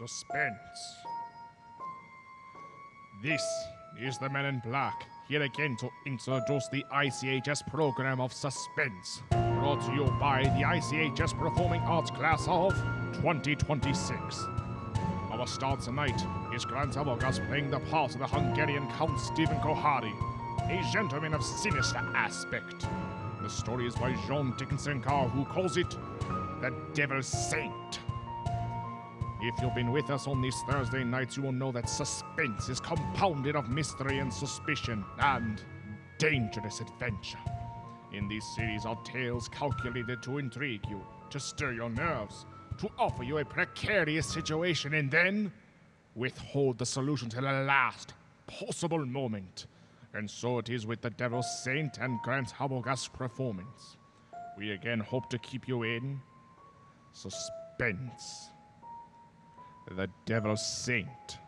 Suspense. This is the Man in Black, here again to introduce the ICHS program of Suspense, brought to you by the ICHS Performing Arts class of 2026. Our star tonight is Grant Avogas playing the part of the Hungarian Count Stephen Kohari, a gentleman of sinister aspect. The story is by Jean Dickinson Carr, who calls it The Devil's Saint. If you've been with us on these Thursday nights, you will know that suspense is compounded of mystery and suspicion and dangerous adventure. In these series are tales calculated to intrigue you, to stir your nerves, to offer you a precarious situation, and then withhold the solution till the last possible moment. And so it is with the Devil's Saint and Grant Habogas performance. We again hope to keep you in suspense. The Devil's Saint.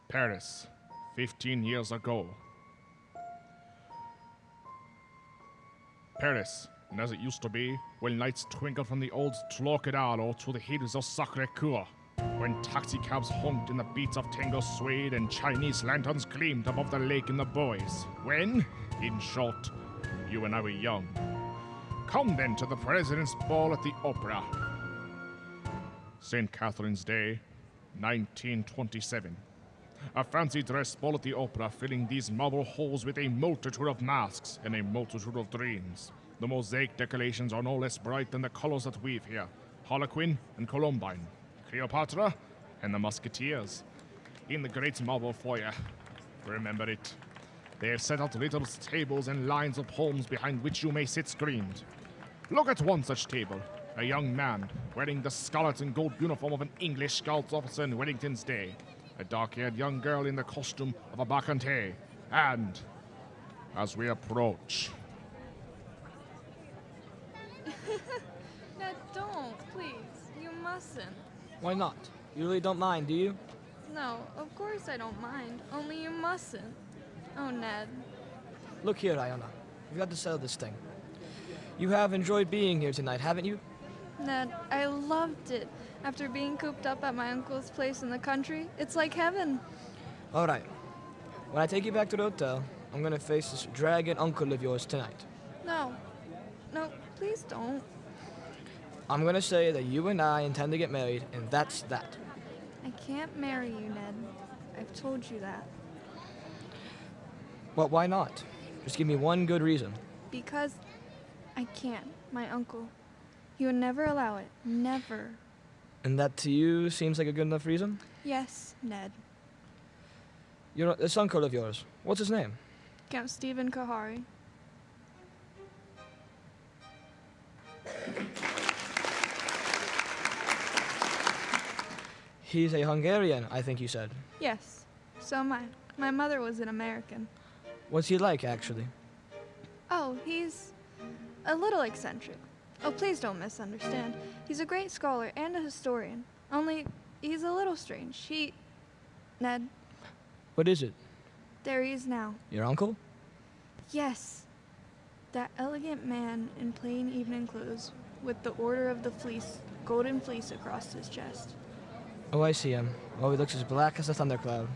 Paris, 15 years ago. Paris, and as it used to be, when lights twinkled from the old Trocadero to the hills of Sacré-Cœur, when taxicabs honked and the beats of tango swayed and Chinese lanterns gleamed above the lake in the Bois. When, in short, you and I were young. Come then to the President's Ball at the Opera. St. Catherine's Day, 1927. A fancy dress ball at the opera filling these marble halls with a multitude of masks and a multitude of dreams. The mosaic decorations are no less bright than the colors that weave here. Harlequin and Columbine, Cleopatra and the Musketeers. In the great marble foyer, remember it, they have set out little tables and lines of palms behind which you may sit screened. Look at one such table. A young man wearing the scarlet and gold uniform of an English Scout officer in Wellington's day. A dark-haired young girl in the costume of a bacchante. And, as we approach... Ned, don't, please. You mustn't. Why not? You really don't mind, do you? No, of course I don't mind. Only you mustn't. Oh, Ned. Look here, Iona. We've got to settle this thing. You have enjoyed being here tonight, haven't you? Ned, I loved it. After being cooped up at my uncle's place in the country, it's like heaven. All right. When I take you back to the hotel, I'm going to face this dragon uncle of yours tonight. No. No, please don't. I'm going to say that you and I intend to get married, and that's that. I can't marry you, Ned. I've told you that. Well, why not? Just give me one good reason. Because I can't. My uncle. He would never allow it. Never. And that to you seems like a good enough reason? Yes, Ned. You know, this uncle of yours, what's his name? Count Stephen Kahari. He's a Hungarian, I think you said. Yes, so am I. My mother was an American. What's he like, actually? Oh, he's a little eccentric. Oh, please don't misunderstand. He's a great scholar and a historian. Only, he's a little strange. Ned, What is it? there he is now. Your uncle? Yes, that elegant man in plain evening clothes with the Order of the Fleece, golden fleece across his chest. Oh, I see him. Oh, he looks as black as a thundercloud.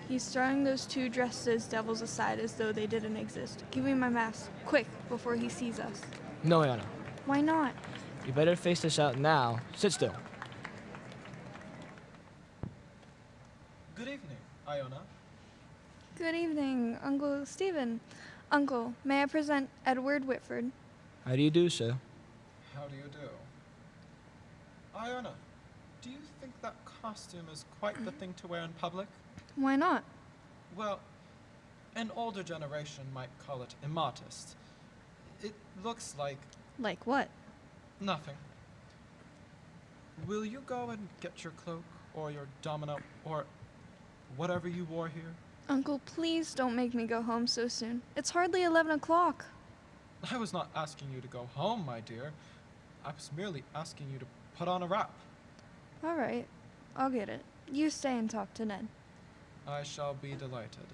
He's throwing those two dressed as devils aside as though they didn't exist. Give me my mask, quick, before he sees us. No, Iona. Why not? You better face this out now. Sit still. Good evening, Iona. Good evening, Uncle Stephen. Uncle, may I present Edward Whitford? How do you do, sir? How do you do? Iona, do you think that costume is quite the thing to wear in public? Why not? Well, an older generation might call it immodest. It looks like Like what? nothing. Will you go and get your cloak, or your domino, or whatever you wore here? Uncle, please don't make me go home so soon. It's hardly 11 o'clock. I was not asking you to go home, my dear. I was merely asking you to put on a wrap. All right, I'll get it. You stay and talk to Ned. I shall be delighted.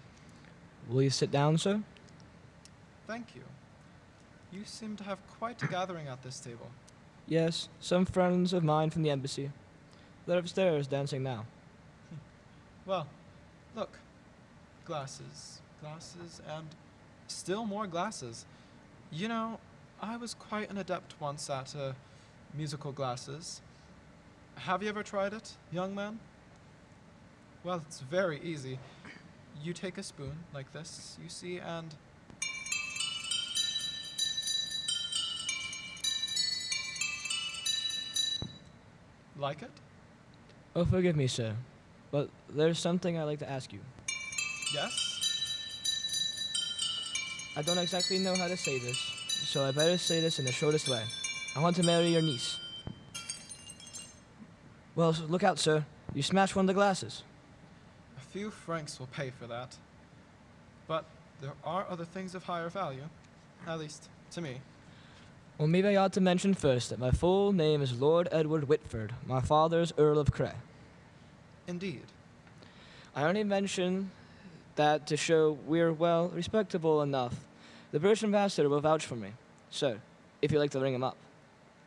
Will you sit down, sir? Thank you. You seem to have quite a gathering at this table. Yes, some friends of mine from the embassy. They're upstairs dancing now. Well, look. Glasses, glasses, and still more glasses. You know, I was quite an adept once at musical glasses. Have you ever tried it, young man? Well, it's very easy. You take a spoon like this, you see, and like it? Oh, forgive me, sir, but there's something I'd like to ask you. Yes? I don't exactly know how to say this, so I better say this in the shortest way. I want to marry your niece. Well, look out, sir. You smashed one of the glasses. A few francs will pay for that. But there are other things of higher value, at least to me. Well, maybe I ought to mention first that my full name is Lord Edward Whitford. My father's Earl of Cray. Indeed. I only mention that to show we're, well, respectable enough. The British ambassador will vouch for me. So, if you'd like to ring him up.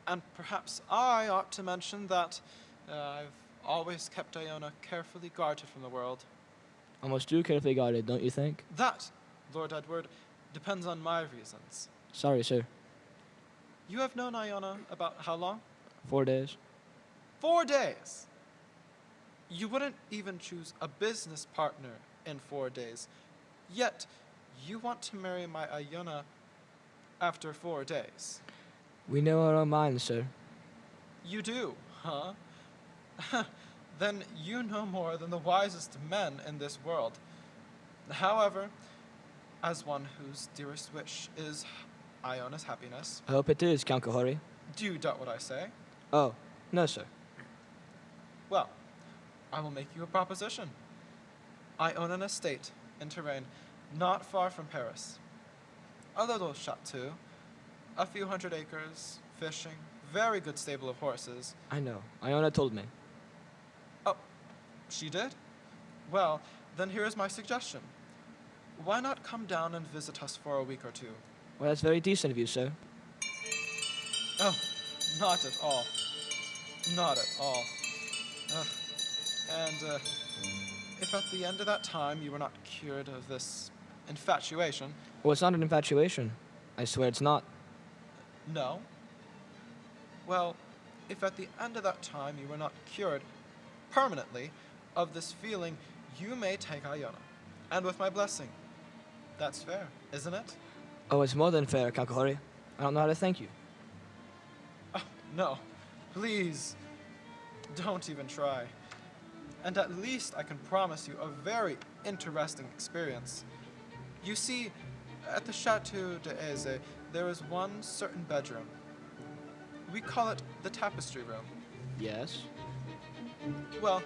And perhaps I ought to mention that I've always kept Iona carefully guarded from the world. Almost too carefully guarded, don't you think? That, Lord Edward, depends on my reasons. Sorry, sir. You have known Iona about how long? 4 days. 4 days! You wouldn't even choose a business partner in 4 days. Yet, you want to marry my Iona after 4 days. We know our own minds, sir. You do, huh? Then you know more than the wisest men in this world. However, as one whose dearest wish is Iona's happiness, I hope it is, Count Kahori. do you doubt what I say? Oh, no, sir. Well, I will make you a proposition. I own an estate in Touraine, not far from Paris. A little chateau, a few hundred acres, fishing, very good stable of horses. I know. Iona told me. Oh, she did? Well, then here is my suggestion. Why not come down and visit us for a week or two? Well, that's very decent of you, sir. Oh, not at all. Not at all. Ugh. And if at the end of that time you were not cured of this infatuation, Well, it's not an infatuation. I swear it's not. no. Well, if at the end of that time you were not cured permanently of this feeling, you may take Iona, and with my blessing. That's fair, isn't it? Oh, it's more than fair, Count Kahori. I don't know how to thank you. Oh, no. Please, don't even try. And at least I can promise you a very interesting experience. You see, at the Chateau d'Eze, there is one certain bedroom. We call it the tapestry room. Yes? Well,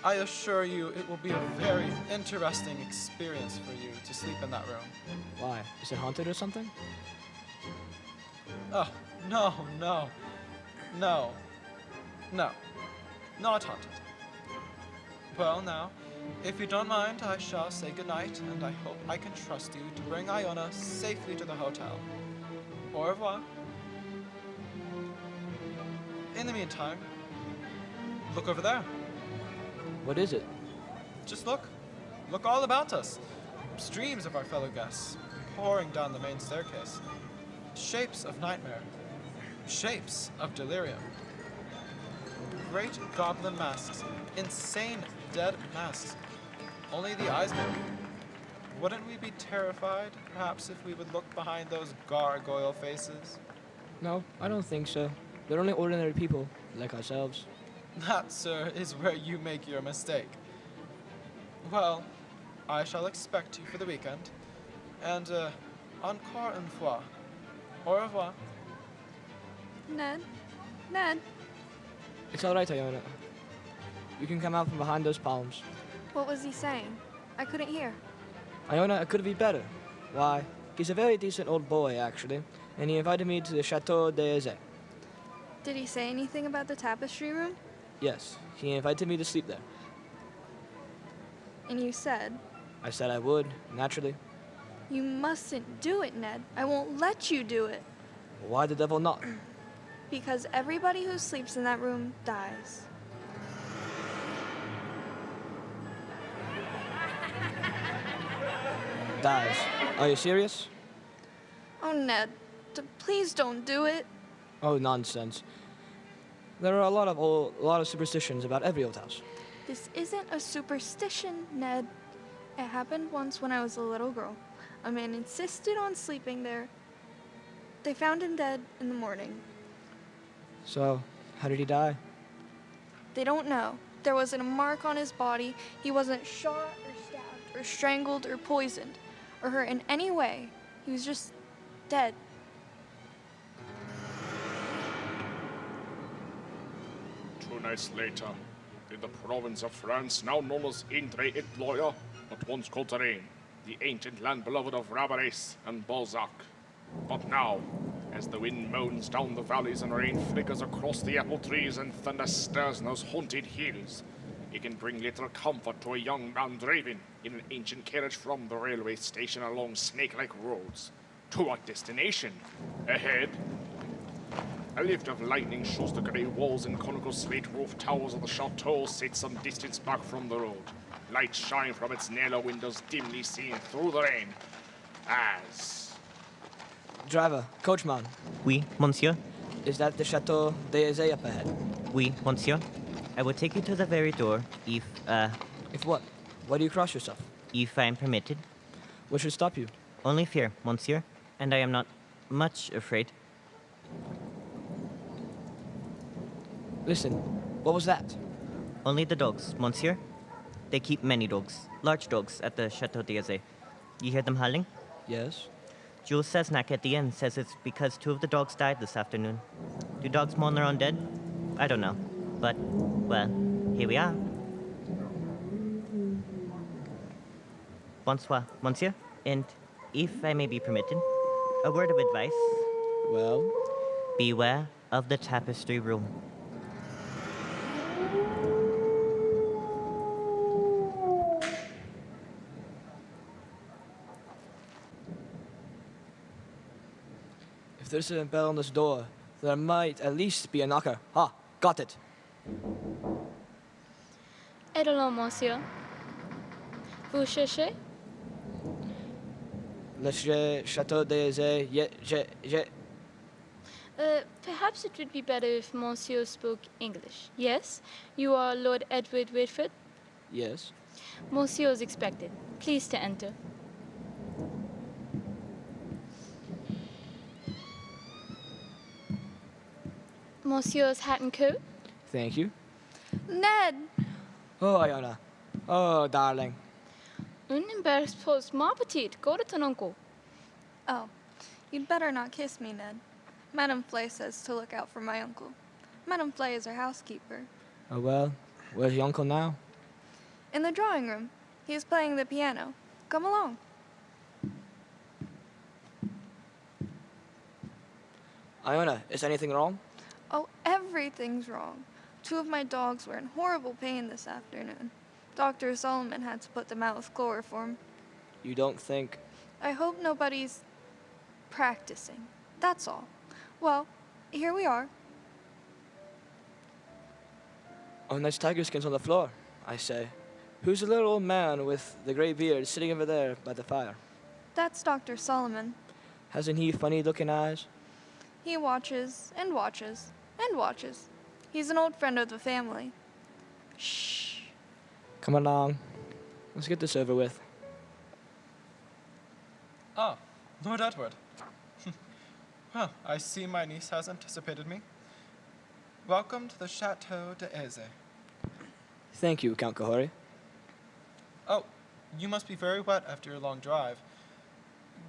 I assure you it will be a very interesting experience for you to sleep in that room. Why? Is it haunted or something? Oh, no, no, no, no, not haunted. Well, now, if you don't mind, I shall say goodnight, and I hope I can trust you to bring Iona safely to the hotel. Au revoir. In the meantime, look over there. What is it? Just look. Look all about us. Streams of our fellow guests pouring down the main staircase. Shapes of nightmare. Shapes of delirium. Great goblin masks. Insane dead masks. Only the eyes move. Wouldn't we be terrified, perhaps, if we would look behind those gargoyle faces? No, I don't think so. They're only ordinary people, like ourselves. That, sir, is where you make your mistake. Well, I shall expect you for the weekend. And, encore une fois. Au revoir. Ned? Ned? It's all right, Iona. You can come out from behind those palms. What was he saying? I couldn't hear. Iona, it could be better. Why, he's a very decent old boy, actually, and he invited me to the Chateau d'Eze. Did he say anything about the tapestry room? Yes, he invited me to sleep there. And you said, I said I would, naturally. you mustn't do it, Ned. I won't let you do it. Why the devil not? because everybody who sleeps in that room dies. Dies. Are you serious? Oh, Ned, please don't do it. Oh, nonsense. There are a lot of superstitions about every old house. This isn't a superstition, Ned. It happened once when I was a little girl. A man insisted on sleeping there. They found him dead in the morning. So, how did he die? They don't know. There wasn't a mark on his body. He wasn't shot or stabbed or strangled or poisoned or hurt in any way. He was just dead. 2 nights later, in the province of France, now known as Indre-et-Loire, but once called Touraine, the ancient land beloved of Rabelais and Balzac. But now, as the wind moans down the valleys and rain flickers across the apple trees and thunder stirs in those haunted hills, it can bring little comfort to a young man driving in an ancient carriage from the railway station along snake-like roads. To what destination? Ahead, a lift of lightning shows the grey walls and conical slate roof towers of the chateau sit some distance back from the road. Lights shine from its narrow windows, dimly seen through the rain, as... Driver, coachman, Oui, monsieur. is that the Chateau d'Azy up ahead? Oui, monsieur. I will take you to the very door if If what? Why do you cross yourself? if I am permitted. What should stop you? Only fear, monsieur, and I am not much afraid. Listen, what was that? Only the dogs, monsieur. They keep many dogs, large dogs, at the Chateau d'Azy. You hear them howling? Yes. Jules Cesnac at the inn says it's because 2 of the dogs died this afternoon. Do dogs mourn their own dead? I don't know. But, well, here we are. Bonsoir, monsieur. And if I may be permitted, a word of advice. Well, Beware of the tapestry room. if there's a bell on this door, there might at least be a knocker. Ah, got it. Hello, monsieur. Vous cherchez? Le Chateau d'Azy, Perhaps it would be better if monsieur spoke English. Yes? You are Lord Edward Whitford? yes. Monsieur is expected. Please to enter. Monsieur's hat and coat? Thank you. Ned! Oh, Iona. Oh, darling. Un embarrassed post, ma petite. Go to ton uncle. Oh, you'd better not kiss me, Ned. Madame Flay says to look out for my uncle. Madame Flay is our housekeeper. Oh, well, where's your uncle now? In the drawing room. He is playing the piano. Come along. Iona, is anything wrong? Oh, everything's wrong. 2 of my dogs were in horrible pain this afternoon. Dr. Solomon had to put them out with chloroform. You don't think... I hope nobody's practicing. That's all. Well, here we are. Oh, nice tiger skins on the floor, I say. Who's the little old man with the gray beard sitting over there by the fire? That's Dr. Solomon. Hasn't he funny-looking eyes? He watches and watches and watches. He's an old friend of the family. Shh. Come along. Let's get this over with. Ah, Lord Edward. Well, I see my niece has anticipated me. Welcome to the Chateau d'Azy. Thank you, Count Kahori. Oh, you must be very wet after your long drive.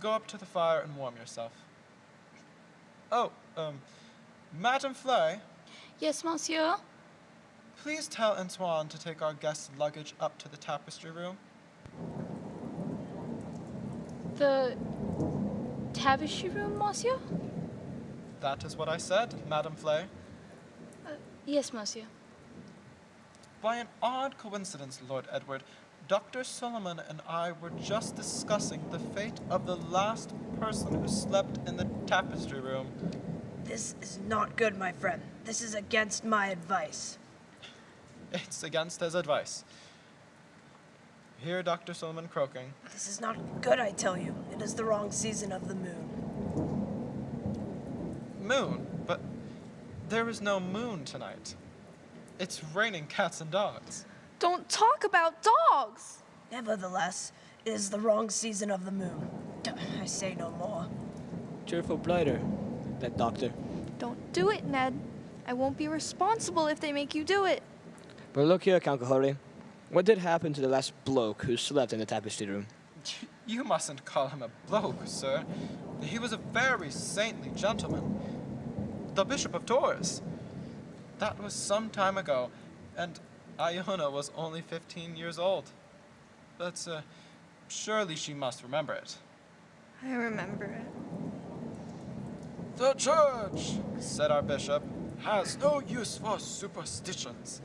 Go up to the fire and warm yourself. Oh, Madame Flay, Yes, monsieur? please tell Antoine to take our guest's luggage up to the tapestry room. The tapestry room, monsieur? That is what I said, Madame Flay. Yes, monsieur. By an odd coincidence, Lord Edward, Dr. Solomon and I were just discussing the fate of the last person who slept in the tapestry room. This is not good, my friend. This is against my advice. It's against his advice. Hear Dr. Solomon croaking. This is not good, I tell you. It is the wrong season of the moon. Moon? But there is no moon tonight. It's raining cats and dogs. Don't talk about dogs! Nevertheless, it is the wrong season of the moon. I say no more. Cheerful blighter, that doctor. Don't do it, Ned. I won't be responsible if they make you do it. But look here, Count Kahori. What did happen to the last bloke who slept in the tapestry room? You mustn't call him a bloke, sir. He was a very saintly gentleman. The Bishop of Tours. That was some time ago, and Iona was only 15 years old. But, surely she must remember it. I remember it. The church, said our bishop, has no use for superstitions.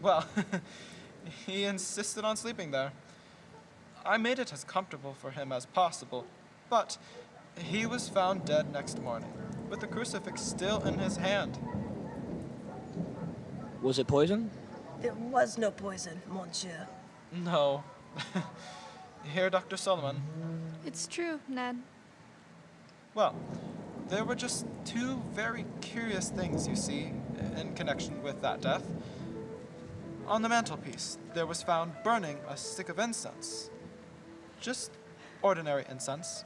Well, he insisted on sleeping there. I made it as comfortable for him as possible, but he was found dead next morning, with the crucifix still in his hand. Was it poison? There was no poison, monsieur. No. Here, Dr. Solomon. It's true, Ned. Well, there were just two very curious things, you see, in connection with that death. On the mantelpiece, there was found burning a stick of incense. Just ordinary incense.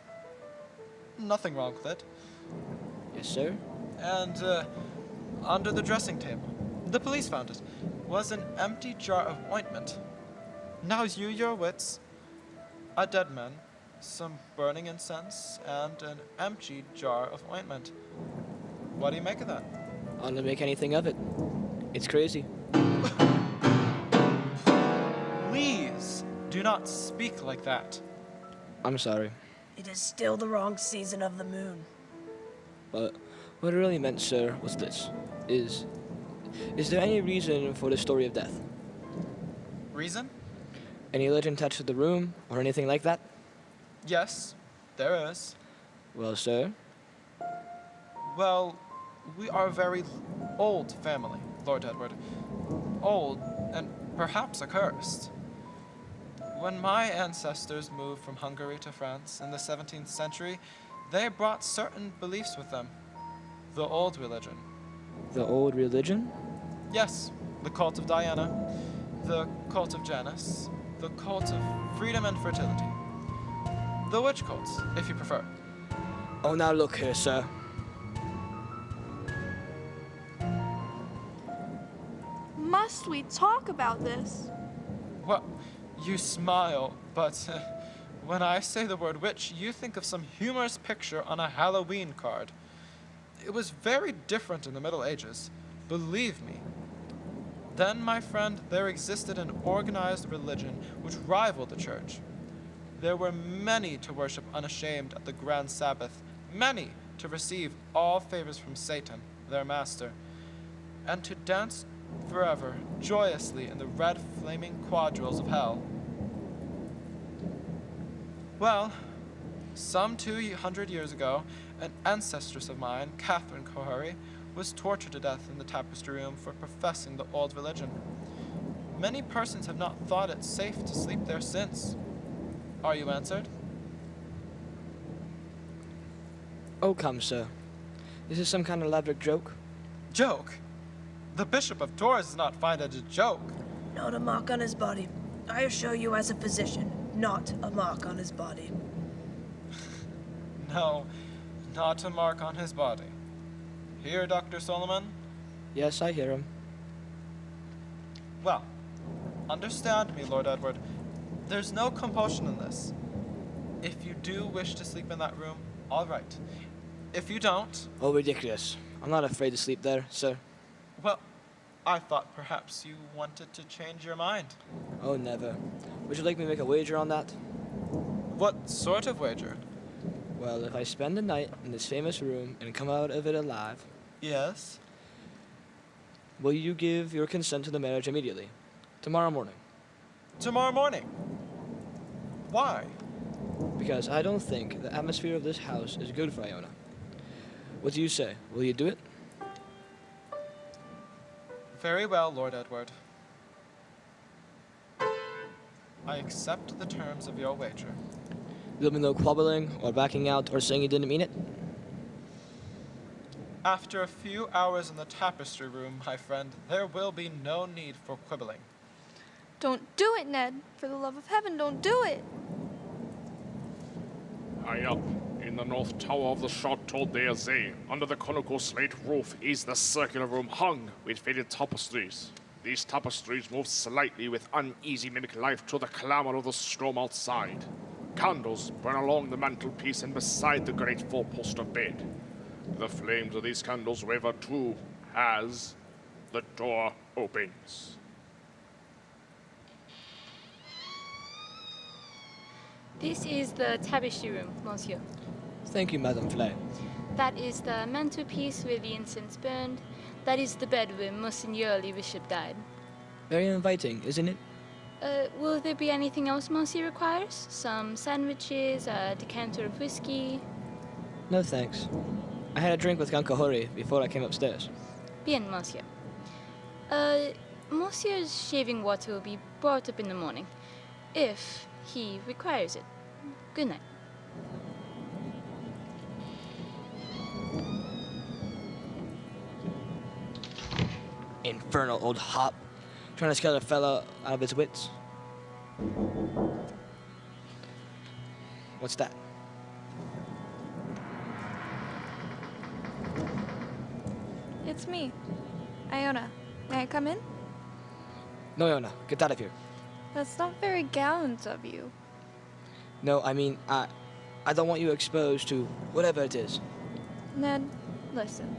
Nothing wrong with it. Yes, sir. And under the dressing table, the police found it, was an empty jar of ointment. Now use your wits. A dead man, some burning incense, and an empty jar of ointment. What do you make of that? I don't make anything of it. It's crazy. Please, do not speak like that. I'm sorry. It is still the wrong season of the moon. But what it really meant, sir, was this. Is there any reason for the story of death? Reason? Any legend attached to the room, or anything like that? Yes, there is. Well, sir, Well, we are a very old family, Lord Edward. Old and perhaps accursed. When my ancestors moved from Hungary to France in the 17th century, they brought certain beliefs with them. The old religion. the old religion? Yes, the cult of Diana, the cult of Janus, the cult of freedom and fertility. The witch cult, if you prefer. Oh, now look here, sir. Must we talk about this? Well, you smile, but when I say the word witch, you think of some humorous picture on a Halloween card. It was very different in the Middle Ages, believe me. Then, my friend, there existed an organized religion which rivaled the church. There were many to worship unashamed at the grand Sabbath, many to receive all favors from Satan, their master, and to dance forever, joyously in the red flaming quadrilles of hell. Well, some 200 years ago, an ancestress of mine, Catherine Kahori, was tortured to death in the tapestry room for professing the old religion. Many persons have not thought it safe to sleep there since. Are you answered? Oh, come, sir. This is some kind of elaborate joke? Joke? The Bishop of Tours does not find it a joke. Not a mark on his body. I assure you as a physician, not a mark on his body. No, not a mark on his body. Hear, Dr. Solomon? Yes, I hear him. Well, understand me, Lord Edward. There's no compulsion in this. If you do wish to sleep in that room, all right. If you don't, Oh, ridiculous. I'm not afraid to sleep there, sir. well, I thought perhaps you wanted to change your mind. Oh, never. Would you like me to make a wager on that? What sort of wager? Well, if I spend the night in this famous room and come out of it alive, Yes? will you give your consent to the marriage immediately? Tomorrow morning. Tomorrow morning. Why? Because I don't think the atmosphere of this house is good for Iona. What do you say? Will you do it? Very well, Lord Edward. I accept the terms of your wager. There'll be no quabbling or backing out or saying you didn't mean it? After a few hours in the tapestry room, my friend, there will be no need for quibbling. Don't do it, Ned. For the love of heaven, don't do it. High up, in the north tower of the Chateau d'Azay, under the conical slate roof, is the circular room hung with faded tapestries. These tapestries move slightly with uneasy mimic life to the clamor of the storm outside. Candles burn along the mantelpiece and beside the great four-poster bed. The flames of these candles waver too as the door opens. This is the tapestry room, monsieur. Thank you, Madame Flay. That is the mantelpiece where the incense burned. That is the bed where Monseigneur Le Bishop died. Very inviting, isn't it? Will there be anything else Monsieur requires? Some sandwiches, a decanter of whiskey? No thanks. I had a drink with Count Kahori before I came upstairs. Bien, Monsieur. Monsieur's shaving water will be brought up in the morning, if he requires it. Good night. Infernal old hop. Trying to scare a fella out of his wits. What's that? It's me, Iona. May I come in? No, Iona, get out of here. That's not very gallant of you. No, I mean, I don't want you exposed to whatever it is. Ned, listen.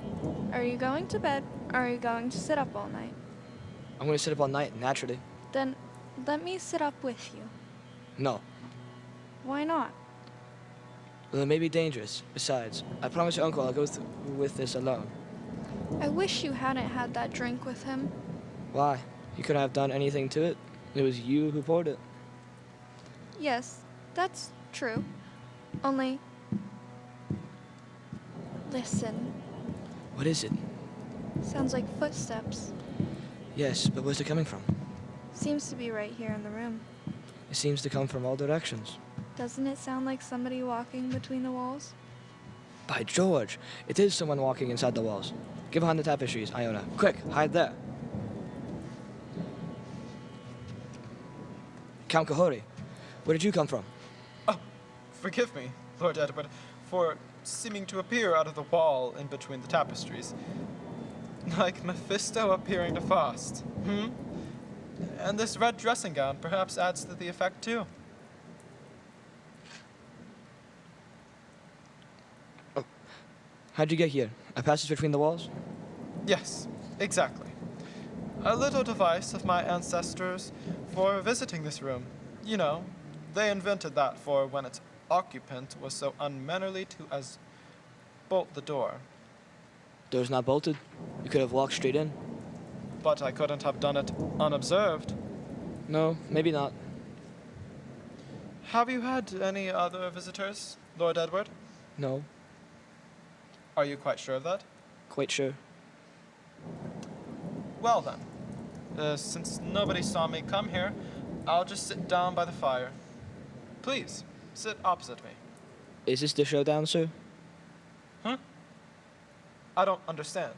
Are you going to bed, or are you going to sit up all night? I'm going to sit up all night, naturally. Then let me sit up with you. No. Why not? Well, it may be dangerous. Besides, I promise your uncle I'll go with this alone. I wish you hadn't had that drink with him. Why? You couldn't have done anything to it. It was you who poured it. Yes, that's true. Only... Listen. What is it? Sounds like footsteps. Yes, but where's it coming from? Seems to be right here in the room. It seems to come from all directions. Doesn't it sound like somebody walking between the walls? By George, it is someone walking inside the walls. Get behind the tapestries, Iona. Quick, hide there. Count Kahori, where did you come from? Oh, forgive me, Lord Edward, for seeming to appear out of the wall in between the tapestries. Like Mephisto appearing to Faust. And this red dressing gown perhaps adds to the effect too. Oh. How'd you get here? A passage between the walls? Yes, exactly. A little device of my ancestors for visiting this room. You know, they invented that for when its occupant was so unmannerly to as bolt the door. Door's not bolted. You could have walked straight in. But I couldn't have done it unobserved. No, maybe not. Have you had any other visitors, Lord Edward? No, Are you quite sure of that? quite sure. Well then, since nobody saw me come here, I'll just sit down by the fire. Please, sit opposite me. Is this the showdown, sir? Huh? I don't understand.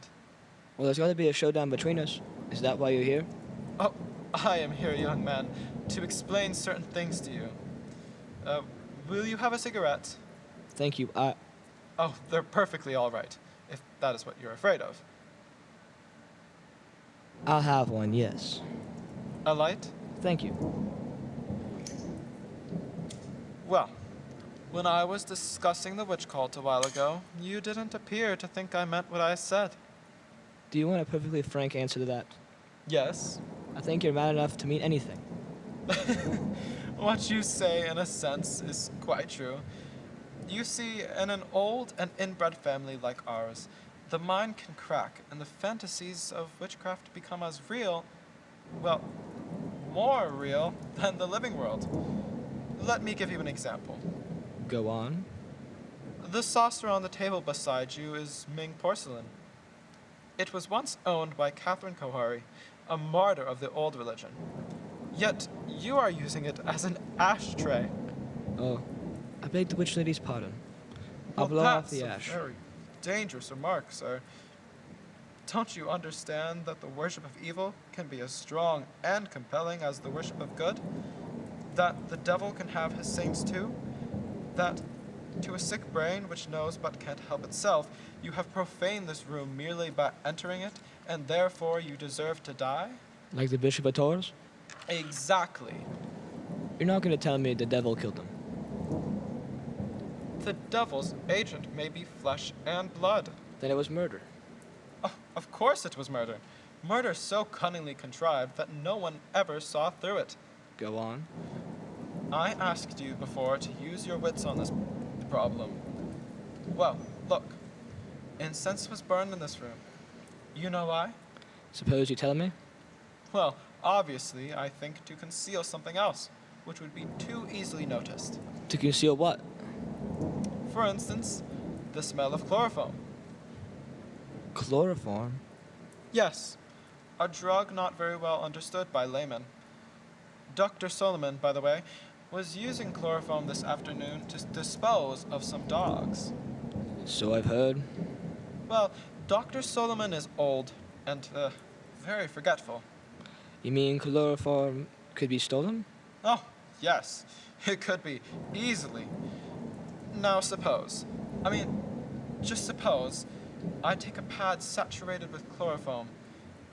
Well, there's got to be a showdown between us. Is that why you're here? Oh, I am here, young man, to explain certain things to you. Will you have a cigarette? Thank you. Oh, they're perfectly all right, if that is what you're afraid of. I'll have one, yes. A light? Thank you. Well, when I was discussing the witch cult a while ago, you didn't appear to think I meant what I said. Do you want a perfectly frank answer to that? Yes. I think you're mad enough to mean anything. What you say, in a sense, is quite true. You see, in an old and inbred family like ours, the mind can crack, and the fantasies of witchcraft become as real, well, more real than the living world. Let me give you an example. Go on. The saucer on the table beside you is Ming porcelain. It was once owned by Catherine Kohari, a martyr of the old religion. Yet you are using it as an ashtray. Oh, I beg the witch lady's pardon. I'll Well, blow off that's the a ash. very dangerous remark, sir. Don't you understand that the worship of evil can be as strong and compelling as the worship of good? That the devil can have his saints too? That to a sick brain which knows but can't help itself, you have profaned this room merely by entering it, and therefore you deserve to die? Like the Bishop of Tours? Exactly. You're not going to tell me the devil killed him. The devil's agent may be flesh and blood. Then it was murder. Oh, of course it was murder. Murder so cunningly contrived that no one ever saw through it. Go on. I asked you before to use your wits on this problem. Well, look. Incense was burned in this room. You know why? Suppose you tell me? Well, obviously, I think to conceal something else, which would be too easily noticed. To conceal what? For instance, the smell of chloroform. Chloroform? Yes, a drug not very well understood by laymen. Dr. Solomon, by the way, was using chloroform this afternoon to dispose of some dogs. So I've heard. Well, Dr. Solomon is old and, very forgetful. You mean chloroform could be stolen? Oh, yes, it could be, easily. Now just suppose, I take a pad saturated with chloroform.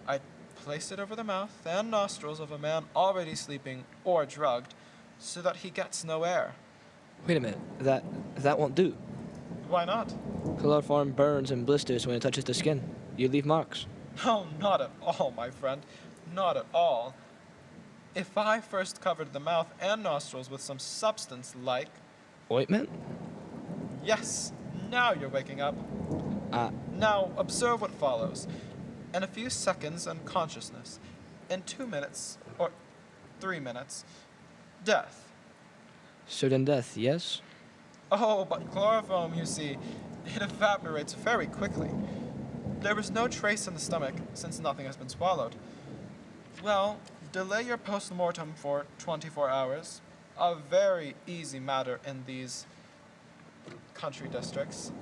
I place it over the mouth and nostrils of a man already sleeping or drugged, so that he gets no air. Wait a minute. That won't do. Why not? Chloroform burns and blisters when it touches the skin. You leave marks. Oh, not at all, my friend. Not at all. If I first covered the mouth and nostrils with some substance like... Ointment? Yes, now you're waking up. Now, observe what follows. In a few seconds, unconsciousness. In 2 minutes, or 3 minutes, death. Certain death, yes? Oh, but chloroform, you see, it evaporates very quickly. There was no trace in the stomach, since nothing has been swallowed. Well, delay your post-mortem for 24 hours. A very easy matter in these country districts.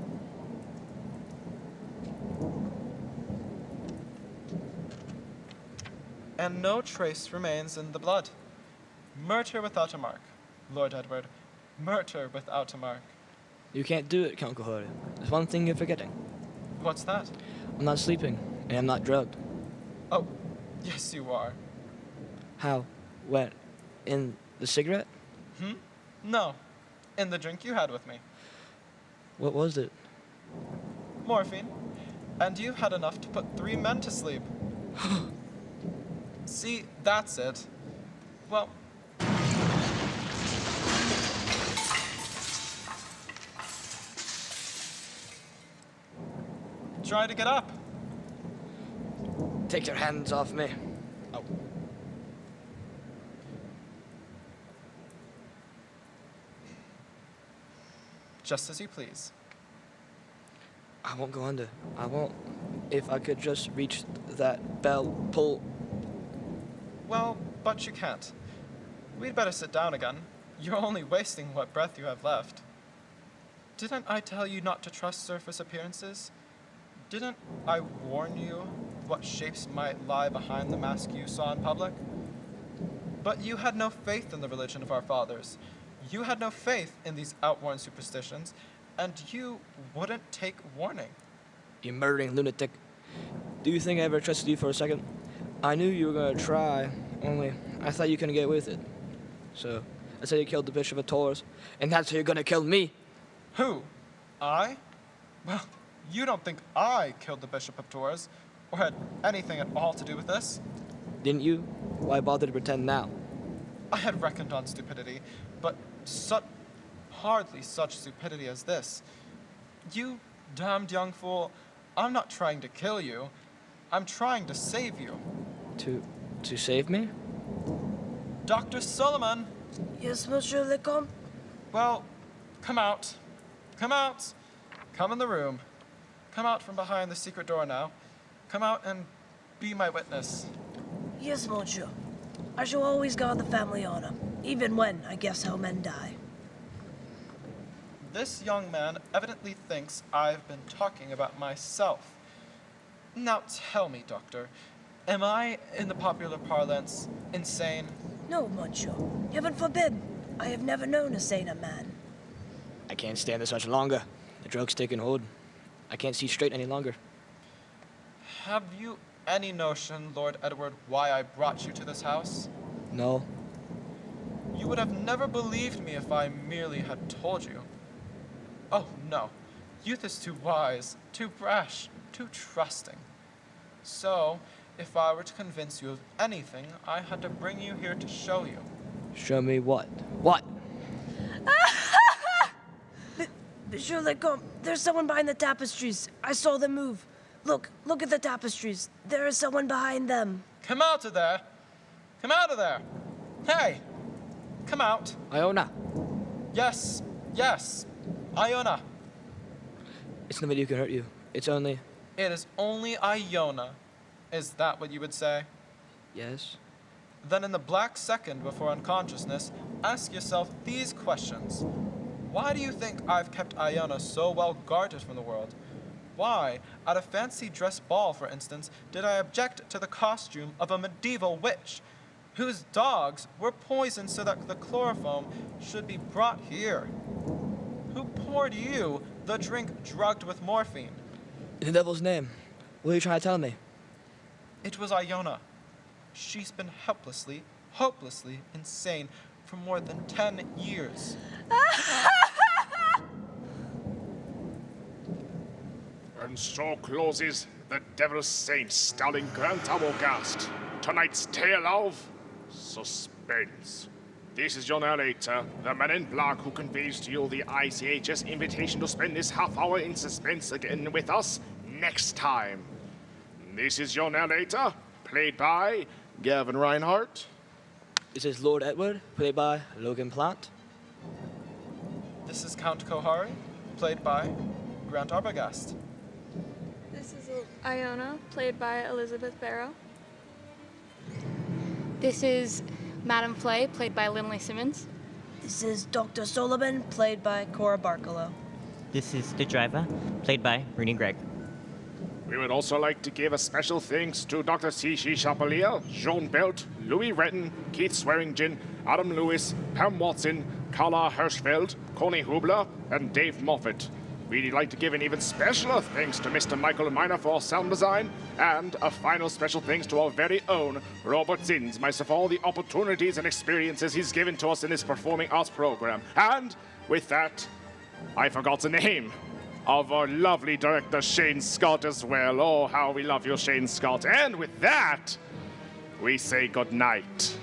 And no trace remains in the blood. Murder without a mark, Lord Edward. Murder without a mark. You can't do it, Count Cahora. There's one thing you're forgetting. What's that? I'm not sleeping, and I'm not drugged. Oh, yes you are. How? When? In the cigarette? No, in the drink you had with me. What was it? Morphine. And you've had enough to put 3 men to sleep. See, that's it. Well... Try to get up. Take your hands off me. Oh. Just as you please. I won't go under. I won't. If I could just reach that bell pull. Well, but you can't. We'd better sit down again. You're only wasting what breath you have left. Didn't I tell you not to trust surface appearances? Didn't I warn you what shapes might lie behind the mask you saw in public? But you had no faith in the religion of our fathers. You had no faith in these outworn superstitions, and you wouldn't take warning. You murdering lunatic. Do you think I ever trusted you for a second? I knew you were going to try, only I thought you couldn't get away with it. So I said you killed the Bishop of Tours, and that's how you're going to kill me. Who? I? Well, you don't think I killed the Bishop of Tours, or had anything at all to do with this? Didn't you? Why bother to pretend now? I had reckoned on stupidity, but hardly such stupidity as this. You damned young fool, I'm not trying to kill you. I'm trying to save you. To save me? Dr. Solomon! Yes, Monsieur le Comte? Well, come out. Come out. Come in the room. Come out from behind the secret door now. Come out and be my witness. Yes, monsieur. I shall always guard the family honor, even when I guess how men die. This young man evidently thinks I've been talking about myself. Now tell me, Doctor, am I, in the popular parlance, insane? No, monsieur. Heaven forbid. I have never known a saner man. I can't stand this much longer. The drug's taking hold. I can't see straight any longer. Have you any notion, Lord Edward, why I brought you to this house? No. You would have never believed me if I merely had told you. Oh, no. Youth is too wise, too brash, too trusting. So, if I were to convince you of anything, I had to bring you here to show you. Show me what? What? Monsieur Lecomte, there's someone behind the tapestries. I saw them move. Look at the tapestries. There is someone behind them. Come out of there! Come out of there! Hey! Come out! Iona. Yes, Iona. It's nobody who can hurt you. It's only... It is only Iona. Is that what you would say? Yes? Then in the black second before unconsciousness, ask yourself these questions. Why do you think I've kept Iona so well guarded from the world? Why, at a fancy dress ball, for instance, did I object to the costume of a medieval witch, whose dogs were poisoned so that the chloroform should be brought here? Who poured you the drink drugged with morphine? In the devil's name, what are you trying to tell me? It was Iona. She's been helplessly, hopelessly insane for more than 10 years. And so closes the Devil's Saint starring Grant Arbogast. Tonight's tale of suspense. This is your narrator, the man in black, who conveys to you the ICHS invitation to spend this half hour in suspense again with us next time. This is your narrator, played by Gavin Reinhardt. This is Lord Edward, played by Logan Plant. This is Count Kohari, played by Grant Arbogast. This is Iona, played by Elizabeth Barrow. This is Madame Flay, played by Lindley Simmons. This is Dr. Solomon, played by Cora Barkalow. This is the driver, played by Rooney Gregg. We would also like to give a special thanks to Dr. C.C. Chapelier, Joan Belt, Louis Retton, Keith Swearingen, Adam Lewis, Pam Watson, Carla Hirschfeld, Connie Hubler, and Dave Moffat. We'd like to give an even specialer thanks to Mr. Michael Miner for our sound design, and a final special thanks to our very own Robert Zinsmeister for all the opportunities and experiences he's given to us in this performing arts program. And with that, I forgot the name of our lovely director, Shane Scott, as well. Oh, how we love you, Shane Scott. And with that, we say good night.